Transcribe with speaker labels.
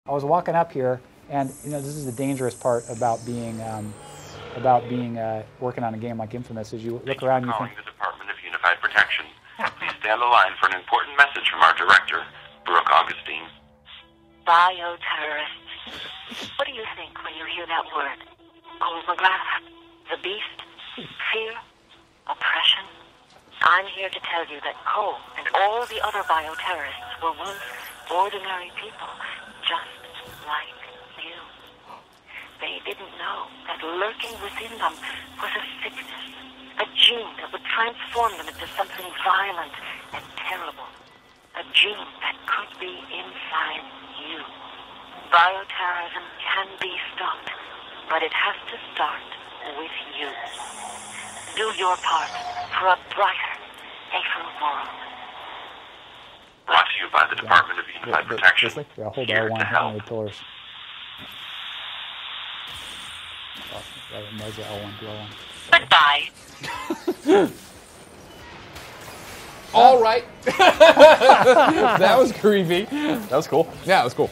Speaker 1: I was walking up here, and you know, this is the dangerous part about being working on a game like Infamous. Is you look around and you think,
Speaker 2: the Department of Unified Protection. Please stay on the line for an important message from our director, Brooke Augustine.
Speaker 3: Bioterrorists. What do you think when you hear that word? Cold McGrath? The beast? Fear? Oppression? I'm here to tell you that Cole and all the other bioterrorists were once ordinary people, just like you. They didn't know that lurking within them was a sickness, a gene that would transform them into something violent and terrible, a gene that could be inside you. Bioterrorism can be stopped, but it has to start with you. Do your part for a brighter, safer world.
Speaker 2: Brought to you by the Department of Unified Protection.
Speaker 1: Yeah, hold
Speaker 2: Here
Speaker 1: R1
Speaker 2: to help.
Speaker 1: on the pillars. Oh, measure L1,
Speaker 3: Goodbye.
Speaker 4: All right. That was creepy.
Speaker 5: That was cool.
Speaker 4: Yeah, that was cool.